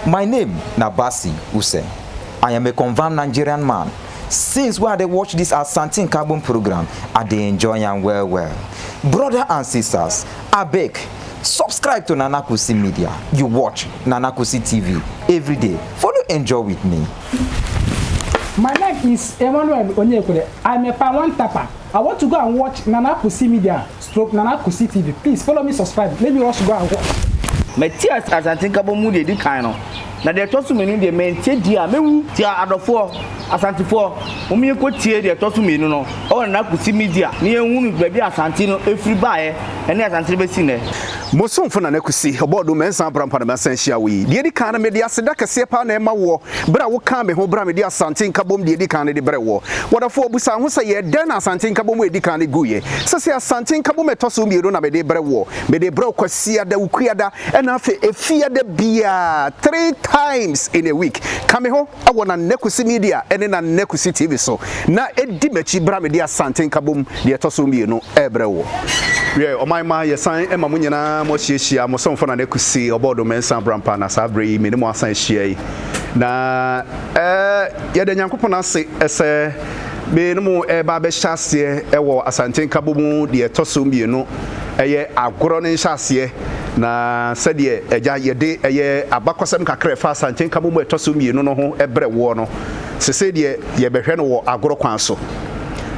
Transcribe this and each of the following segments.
My name Nabasi Use. I am a confirmed Nigerian man. Since when they watch this Asante Nkabom program, they enjoy and well. Brother and sisters, I beg, subscribe to Nana KUSI Media. You watch Nana KUSI TV every day. Follow, enjoy with me. My name is Emmanuel Onyekule. I'm a Pan Tapper. I want to go and watch Nana KUSI Media / Nana KUSI TV. Please follow me, subscribe. Let me also go and watch. My tears as I think about moody the kind of. Now they told me the main dear me tia adofo Asante for umi ko tie they told me no o na KUSI Media near hunu baby Asante no every buy and Asante be seen Moson for Nana KUSI about the men's Brampa Messensia we. The Edicana media Sedaka Sepa Nema war, Bra will come home Bramedia Asante Nkabom the Edicana de Brewo. What a four Busan who say then Asante Nkabom Edicani Guye. So say Asante Nkabom Tosumi Runa Mede Brewo, Mede Bro Kwasia de Ukiada, and after a fear the beer 3 times in a week. Come home, I want a KUSI Media and then a KUSI TV so. Na Edimechi Bramedia Asante Nkabom the Tosumi no Ebrewo. Yeah, o my ma yesan e mamu nyina mo hiehyia mo somfo na KUSI obodo mensa brampa na sabre me ne mo asan hie na ye da nyankopon ase ese me ne mo e ba be hyase e wo Asante Nkabom de etoso mienu eye agoro ne hyase na sede eja yede eye abakosem kakra fa Asante Nkabom etoso mienu no ho ebre wo no sese de ye behwe no wo agoro kwan so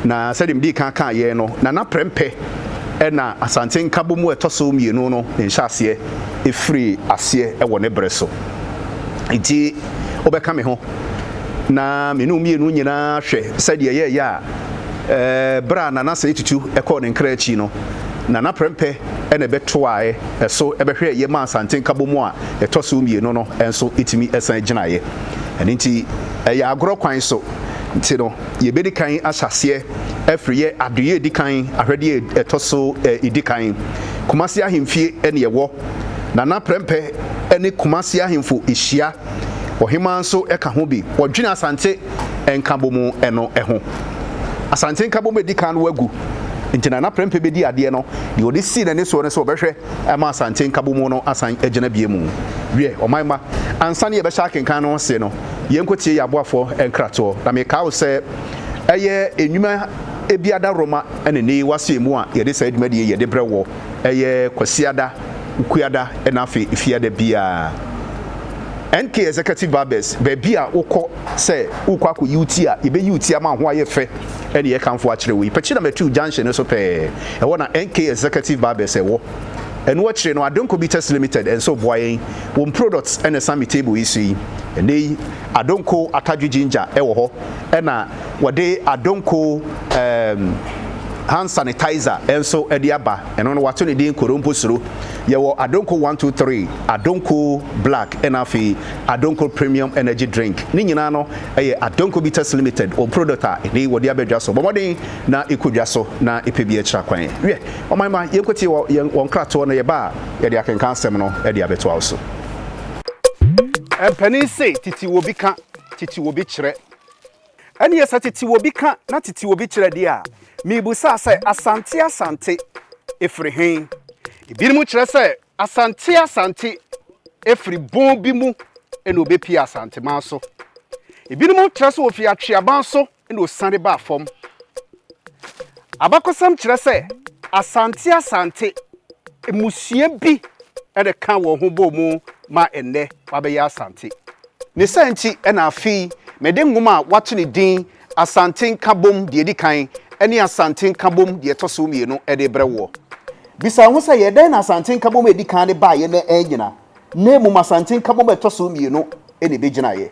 na sede mdi kan ye no na prempe ena Asante Nkabom etoso mienu no nhyase efiri ase e wo ne bre so enti obeka me ho na menu mienu nyina hwe sede ye ya bra na se tutu ekọ ne nkra chi no na prempe ene betoae eso ebehwe ye ma Asante Nkabom a etoso mienu no enso etimi esan ginaye enti ya agoro kwan so nti no ye bedi kan asase efiri ye adoye dikan ahwede etoso edikan Kumasi ahemfie ene yewo na prempe ene Kumasi ahemfo ehia ohima nso eka ho bi odwene Asante Nkabom eno eho Asante Nkabom edikan no wagu nti na prempe bedi ade no de odi si na ne so ne so behwe ma Asante Nkabom no asan agina bie mu wie omanma ansa ne ye be sha kenkan no se no yenkotie yaboafo enkrato na me kawo se eye enwuma ebiada Roma ene ne wase mu a ye de sa edwuma de ye de brewo eye kwasiada ukuada ena afi ifiada bia NK Executive Barbers baby a wokọ se wokọ akọ UT a ibe UT ama ho aye fe ene ye kanfo a kire we pechi na metu junction so pe e wona NK Executive Barbers e wo eno wa kire no Adonko Bitters Limited and so boyen won products ene sami table isi ene Adonko atadwe ginger e wo ho ena wode Adonko hand sanitizer enso edi aba eno no wato ne din korompo suro ye wo Adonko 123 Adonko black enafi Adonko premium energy drink ni nyina no eye Adonko Bitters Limited o product a ni wodi abedwa so bomodin na ekodwa so na epebi akira kwan we o manma ye koti won krato no ye ba ye de akenkan sem no e de abeto aso empani say titi wo bi ka titi wo bi kire ene ye sa titi wo bi ka na titi wo bi kire de a mibusa say Asante efiri hen ibirimu kire say Asante efiri bon bi mu ene obepi Asante man so ibirimu kire say ofi atweaban so ene osane ba fom abakosam kire say Asante emusie bi ene kan wo ho bo mu ma enne wabeya Asante ne santi ena afi mede nguma wato ne din Asante Nkabom de edikan ene Asante Nkabom de etoso mienu ede brewo bisa ho say ye den Asante Nkabom edikan ne ba ye na enyina na mu Asante Nkabom etoso mienu ene begina ye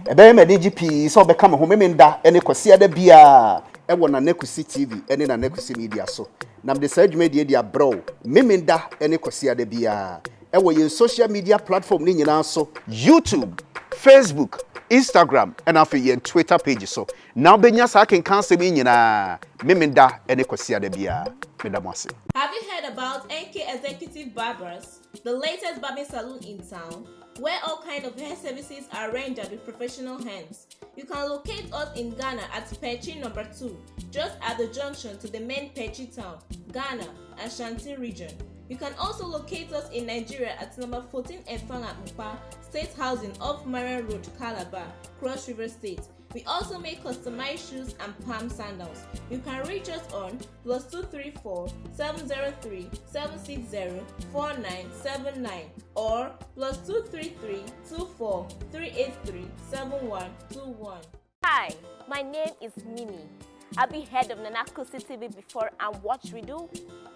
ebe me de GP so be kama ho memenda ene kwase ada bia e wona na KUSI TV ene na KUSI Media so nam de sadwuma de dia bro memenda ene kwase ada bia e wo ye social media platform ni nyina so YouTube, Facebook, Instagram and afi ye Twitter page so now benya sa kan cancel me nyina memenda ene kwase ada bia medamase. Have you heard about NK Executive Barbers, the latest barbing salon in town, where all kinds of hair services are rendered with professional hands? You can locate us in Ghana at Pechi number 2, just at the junction to the main Pechi town, Ghana, Asante region. You can also locate us in Nigeria at number 14 Efang at Mpa, State Housing off Marion Road, Calabar, Cross River State. We also make customized shoes and palm sandals. You can reach us on +234 703 760 4979 or +233 24 383 7121. Hi, my name is Mimi. I've been head of KUSI TV before, and what we do,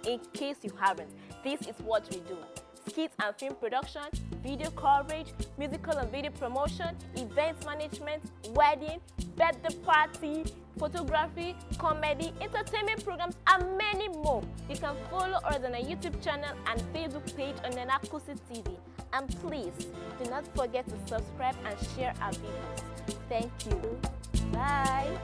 in case you haven't, this is what we do. Skits and film production, video coverage, musical and video promotion, event management, wedding, birthday party, photography, comedy, entertainment programs, and many more. You can follow us on our YouTube channel and Facebook page on KUSI TV. And please, do not forget to subscribe and share our videos. Thank you. Bye.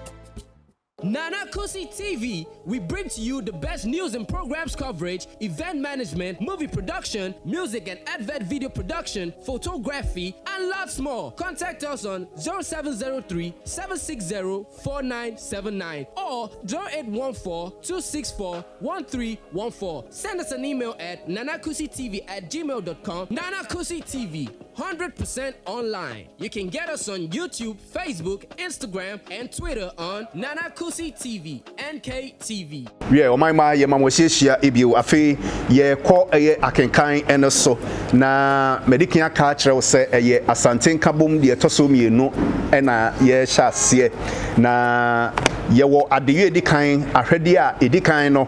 KUSI TV, we bring to you the best news and programs coverage, event management, movie production, music and advert video production, photography, and lots more. Contact us on 0703 760 4979 or 0814 264 1314. Send us an email at nanakusitv@gmail.com. KUSI TV, 100% online. You can get us on YouTube, Facebook, Instagram, and Twitter on KUSI TV, NKTV. Yeah, o my ye mamosiesia ebio afi ye ko eye akenkan ene so na medikin aka kire wo se eye Asante Nkabom de etoso mienu ena ye hyase na ye wo adewe edikan ahwede a edikan no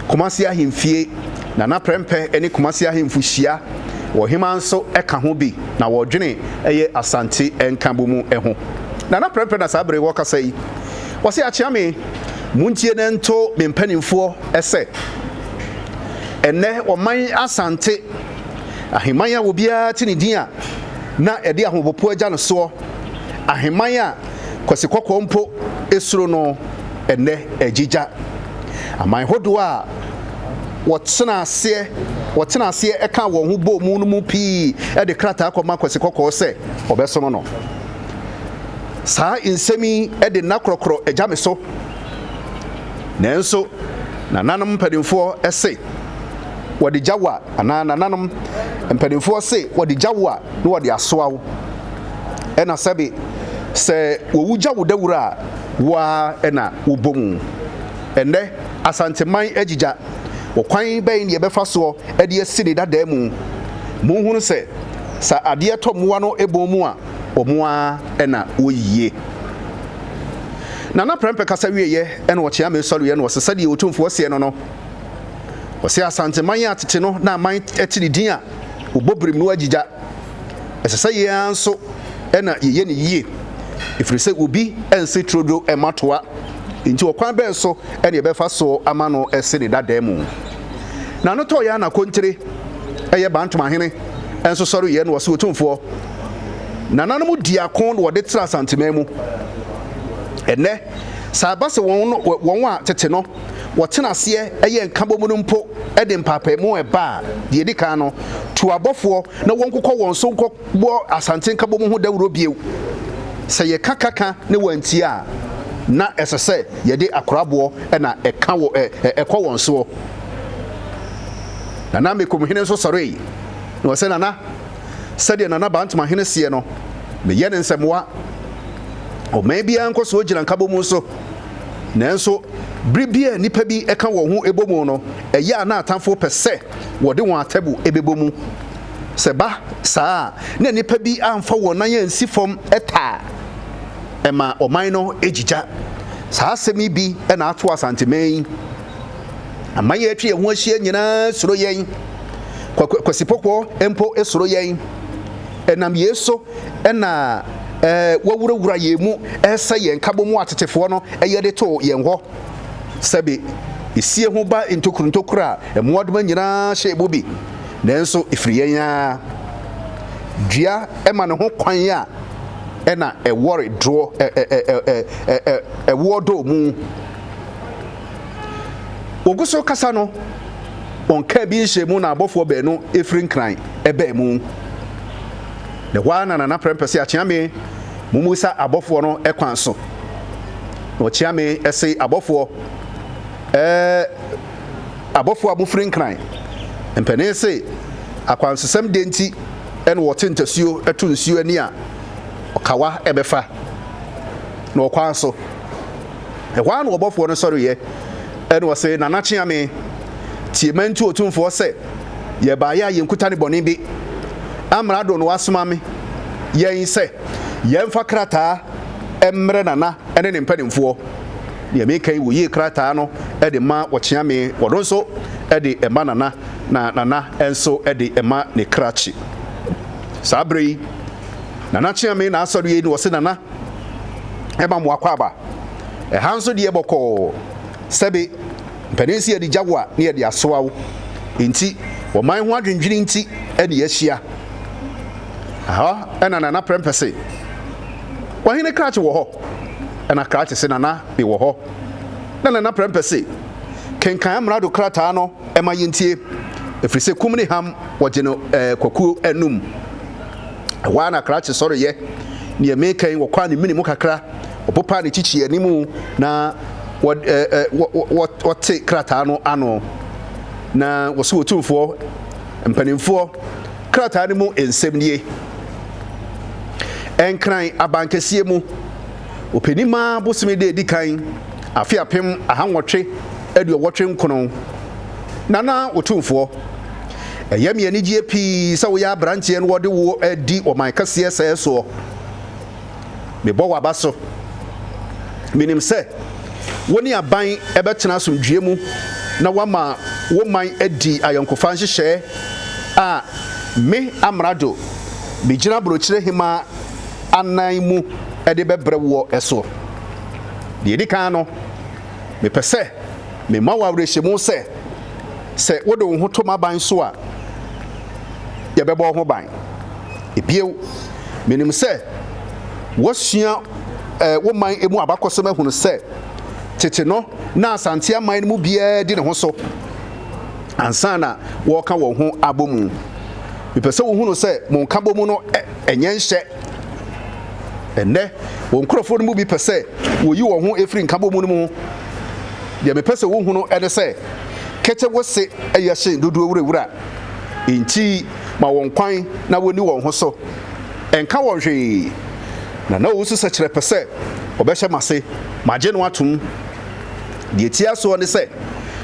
Kumasi ahemfie na prempe ene Kumasi ahemfuhia wo hima nso eka ho bi na wo dwene eye Asante Nkabom eho na prempe na sabre wo kasa yi wasi achiame muntie ne nto mempanimfo ese ene oman Asante ahemanya wo bia ti ne din a na ede ahobopo agya no so ahemanya kwasi kokompo esuro no ene agigya aman hodo a wɔtena ase eka wo ho bo mu no mu pii ede krata akoma kwasi kokko se obeso no saa insemi ede nakrokro agya so nenso nananom mpadimfo ese wodi jawa ana nananom mpadimfo se wodi jawa no wodi asoawo ena sabe se wowu jawo dawura wa ena wobomu ende Asante man agigya wokwan bɛn ne yɛbɛfa so ede asiri dada mu munhunu se sa ade tomoa no ebomu a omoa ena oyiye na prempe kasa wieye ena wɔkyea me sɔre ye no wɔsesa de otumfo se no wɔse Asante man atete no na man etiri din a obobrim no agigya ɛsesa ye anso ena ye ne yie ifiri se obi ense trodo ematoa nti okwan bɛn so ena yɛbɛfa so ama no ese ne dada mu na no to ya na kontre eye bantoma hene enso sɔre ye no wɔse otumfo na nanom diakon no wɔde tra Asante man mu ene sabase won a tete no wɔtena ase eye Nkabom no mpo ede mpapa mu eba de edi kan no to abofo na won kokɔ won so nkɔ Asante Nkabom ho dawuro biew sɛ ye kakaka ne wanti a na ɛsɛsɛ ye de akorabo na ɛka wo ɛkɔ won so na mekom hene so sɔre na wɔsɛ nana sɛde nana bantoma hene sie no me ye ne nsɛmwa o maybe anko so gyina Nkabom so nanso bribia nipa bi eka wo ho ebomu no eya na atamfo pese wo de won atabu ebebomu seba saa na nipa bi amfa wo nan yansi fom eta ema oman no egigya saa semi bi na ato Asante man amaye atwe ho ahia nyina suro yen kwasipokwo empo esuro yen enam yeso ena wawurawura yemu esa ye Nkabom atetefo no eye de to ye ho sebe isie ho ba ntokura emodoma nyina hye bobi nanso ifriye ya dua ema ne ho kwan ya ena ewore dro ewodo mu oguso kasa no onka bi nhye mu na abofo be no efrin kran ebe mu the one na prempese achiame mumusa abofo no ekwan so no chiame ese abofo abofo abufrin kran mpene se akwansesem de nti ene wote ntasuo etu nsuo ani a okawa ebefa na okwan so ehwa na obofo no sori ye ene wo se nanache ame tie mantu otumfo se ye ba ya ye nkuta ne bone bi amrado no wasoma me yen se yen fa krata emre nana ene ne mpanimfo ye me kai wo ye krata no e de ma wochea me wodo so e de ema nana na nana enso e de ema ne krachi sabri nana chea me na asori ye ni wo se nana e ma mo akwa ba e hanso de eboko sebe mpanisi e de jagwa ne e de asoawo enti wo man ho adwendwene enti e de yahia aha ena nana prempese wahine krachi wo ho ena krachi se nana bi wo ho nana prempese kenkan amrado krata no ema yintie efrise kumni ham wogeno kwaku enum wa na krachi soro ye ne emekan wo kwa ne minimu kakra opopa ne chichi animu na wote krata no ano na woso otumfo mpanimfo krata ne mu ensemnie enkran abankesie mu openima bosime de dikan afiapem ahanwotwe aduowotwe nkono nana otumfo eyame ani gie pi sa wo ya branche no wode wo adi o man kase so me bo wabaso minim se woni aban ebetena somdue mu na wama wo man adi ayonkofa nhyehyɛ a me amrado bigina brochire hima anan mu ede bebre wo eso de di kan no me pese me ma wa wrehemu se wodo wo hoto maban so a ye bebo ho ban ebiew menim se wasua wo man emu abakosem ahunu se tete no na Asante aman mu bia di ne ho so ansana wo ka wo ho abomu me pese wo hunu se mo Nkabom no enye nhye enne wo nkrofo no mu bi pese wo yi wo ho efri Nkabom no mu de me pese wo hunu ene se kete wose eyehye dodo wura enti ma won kwan na woni won ho so enka wo hwe na wo su se kire pese obehye mase maje no atum de tia so ne se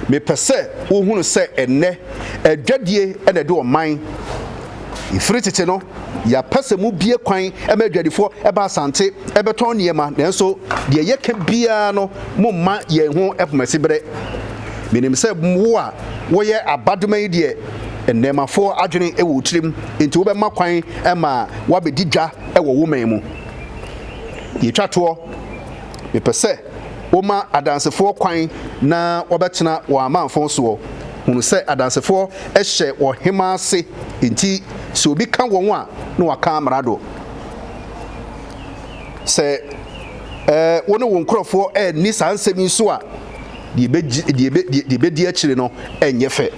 me pese wo hunu se enne adwadie ene de o man ifiri tete no ya pese mu bie kwan emadwadifo eba Asante ebeton niema nanso de yeka bia no mumma ye ho epomasibre minim se wo a wo ye abadoman de enemafo adwene ewo tirim enti wo be makwan ema wabedi dwa ewo woman mu ye twato me pese wo ma adansefo kwan na wobetena wo amanfo so hunu se adansefo ehye wo hema ase enti so obi ka won a na waka amrado se woni won krofo ni sansemi so a de be di akire no enye fe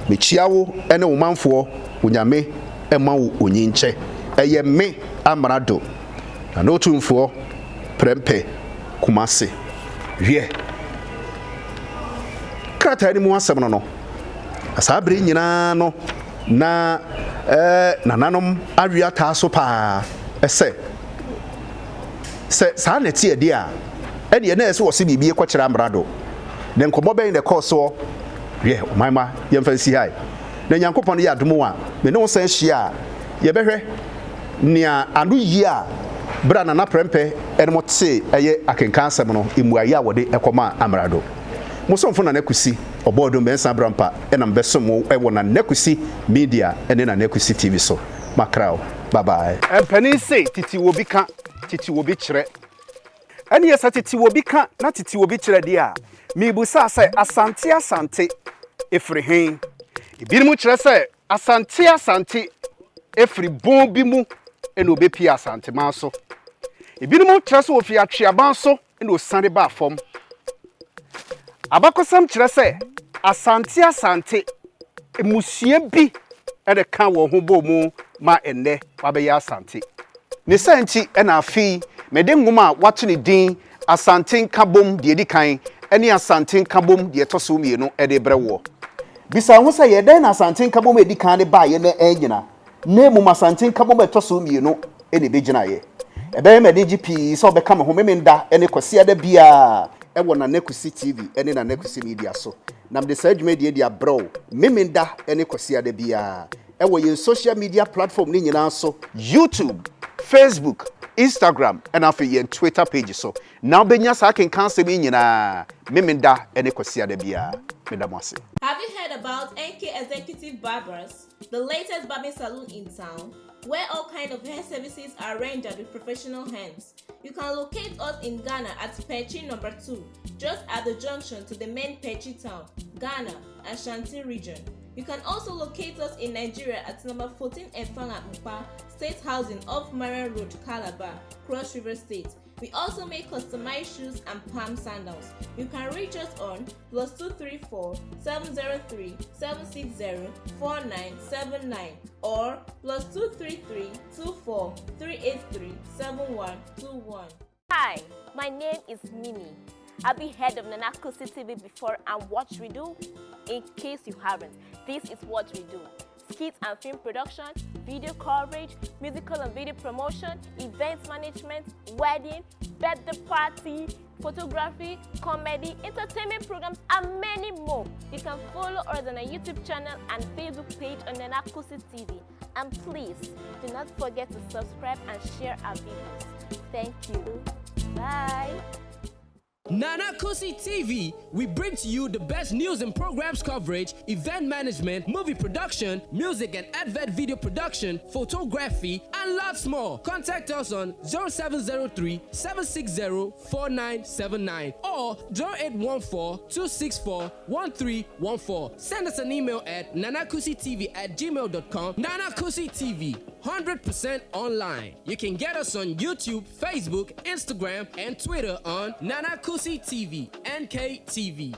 me chiawo ene wo manfo onyame ema wo onyinche eye me amrado na no tumfo prempe kumase hwe krata ni mu asem no asabre nyina no na nananom awia ta so pa ese se sa na tie de a ene na ese wo se bibie kwakira amrado den komo ben de course hwe omanma yemfansi hai na nyankopon ya adomo a me ne wo san hia ye behwe nia anu yi a bra na prempe ene mote eye akenkan asem no emuayi a wode ekoma amrado musomfo na KUSI obodo mensa brampa ena mbesomo ewo na KUSI media ene na KUSI TV so makrao bye bye empani say titi wobi ka titi wobi kire ene yesa titi wobi ka na titi wobi kire dia mibusa say asante efri hen ibirimu kire say asante efri bon bi mu ene obepi asante manso ibirimu kire say ofi atweaban so ene osane ba fom abakosam kire se asante emusie bi ede kan wo ho bomu ma enne wabe ya asante ne santi ena afi mede ngoma wato ne din Asante Nkabom de edi kan ene Asante Nkabom de toso mienu ede brewo bisa ho say ye den na Asante Nkabom edi kan de ba ye na enyina na mu Asante Nkabom etoso mienu ene begina ye ebe me de GP so be ka me ho memenda ene kwase ada bia e wo na KUSI TV ene na KUSI media so nam de sadwuma de dia bro memenda ene kwase ada bia e wo ye social media platform ni nyina so YouTube, Facebook, Instagram and afi ye Twitter page so now benya sa ken cancel me nyina memenda ene kwase ada bia medamase. Have you heard about NK Executive Barbers, the latest barbing salon in town, where all kinds of hair services are rendered with professional hands? You can locate us in Ghana at Pechi number 2, just at the junction to the main Pechi town, Ghana, Asante region. You can also locate us in Nigeria at number 14 Efanga Mpa, State Housing off Marian Road, Calabar, Cross River State. We also make customized shoes and palm sandals. You can reach us on +234 703 760 4979 or +233 24 383 7121. Hi, my name is Mimi. I've been head of KUSI TV before and what we do. In case you haven't, this is what we do. Skits and film production, video coverage, musical and video promotion, event management, wedding, birthday party, photography, comedy, entertainment programs, and many more. You can follow us on our YouTube channel and Facebook page on KUSI TV. And please, do not forget to subscribe and share our videos. Thank you. Bye. KUSI TV, we bring to you the best news and programs coverage, event management, movie production, music and advert video production, photography, and lots more. Contact us on 0703 760 4979 or 0814 264 1314. Send us an email at nanakusitv@gmail.com. KUSI TV, 100% online. You can get us on YouTube, Facebook, Instagram, and Twitter on KUSI TV, NKTV.